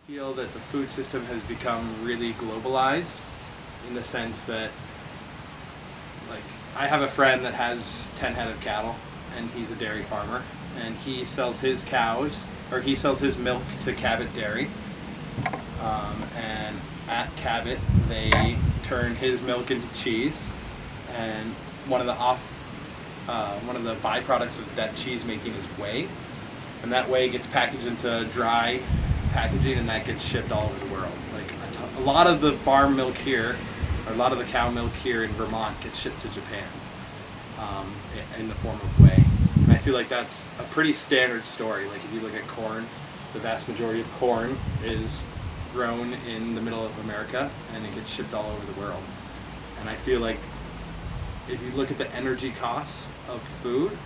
Feel that the food system has become really globalized in the sense that, like, I have a friend that has 10 head of cattle and he's a dairy farmer and he sells his cows, or he sells his milk to Cabot Dairy, and at Cabot they turn his milk into cheese, and one of the byproducts of that cheese making is whey, and that whey gets packaged into dry packaging and that gets shipped all over the world. Like a lot of the farm milk here, or a lot of the cow milk here in Vermont gets shipped to Japan in the form of whey. And I feel like that's a pretty standard story. Like if you look at corn, the vast majority of corn is grown in the middle of America and it gets shipped all over the world. And I feel like if you look at the energy costs of food,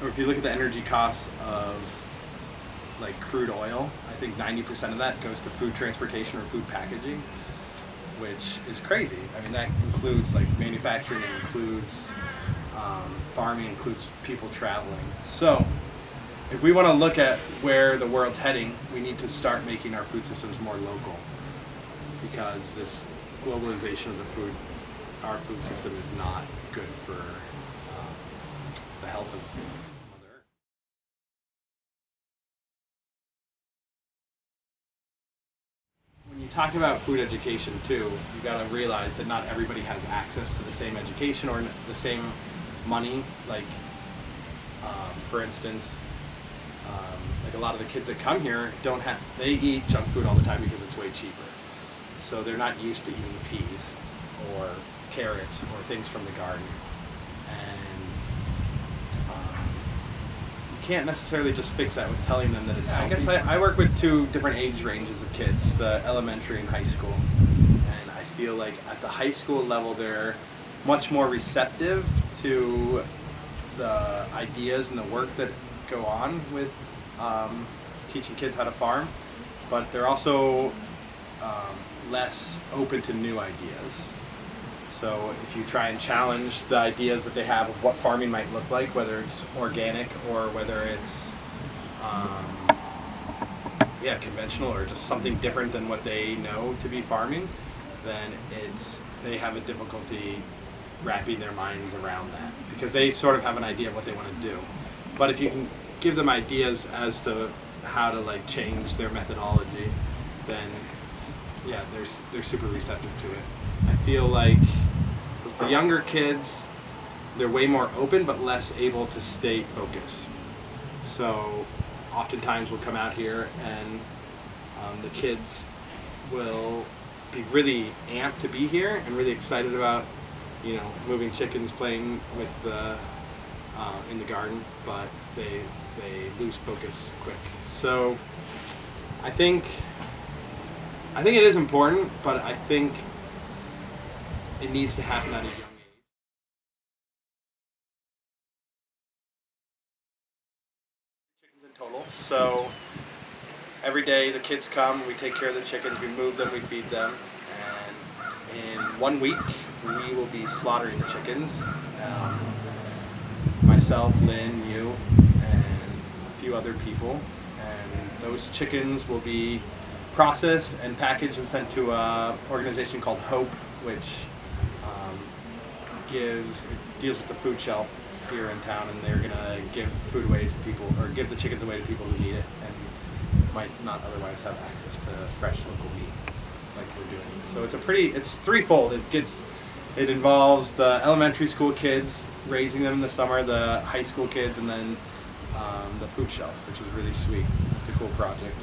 or if you look at the energy costs of like crude oil, I think 90% of that goes to food transportation or food packaging, which is crazy. I mean, that includes like manufacturing, it includes farming, includes people traveling. So if we want to look at where the world's heading, we need to start making our food systems more local, because this globalization of our food system is not good for the health of Mother Earth. When you talk about food education too, you got to realize that not everybody has access to the same education or the same money. Like, for instance, like a lot of the kids that come here they eat junk food all the time because it's way cheaper. So they're not used to eating peas or carrots or things from the garden. And you can't necessarily just fix that with telling them that it's healthy. I guess I work with two different age ranges of kids, the elementary and high school. And I feel like at the high school level they're much more receptive to the ideas and the work that go on with teaching kids how to farm, but they're also less open to new ideas. So if you try and challenge the ideas that they have of what farming might look like, whether it's organic or whether it's conventional or just something different than what they know to be farming, then they have a difficulty wrapping their minds around that, because they sort of have an idea of what they want to do. But if you can give them ideas as to how to like change their methodology, then yeah, they're super receptive to it. I feel like with the younger kids, they're way more open but less able to stay focused. So oftentimes we'll come out here and the kids will be really amped to be here and really excited about, you know, moving chickens, playing with the in the garden, but they lose focus quick. So I think it is important, but I think it needs to happen at a young age. Chickens in total. So every day the kids come, we take care of the chickens, we move them, we feed them, and in 1 week we will be slaughtering the chickens. Myself, Lynn, you, and a few other people, and those chickens will be processed and packaged and sent to an organization called HOPE, which deals with the food shelf here in town, and they're gonna give food away to people, or give the chickens away to people who need it and might not otherwise have access to fresh local meat like we're doing. So it's threefold. It involves the elementary school kids, raising them in the summer, the high school kids, and then the food shelf, which is really sweet. It's a cool project.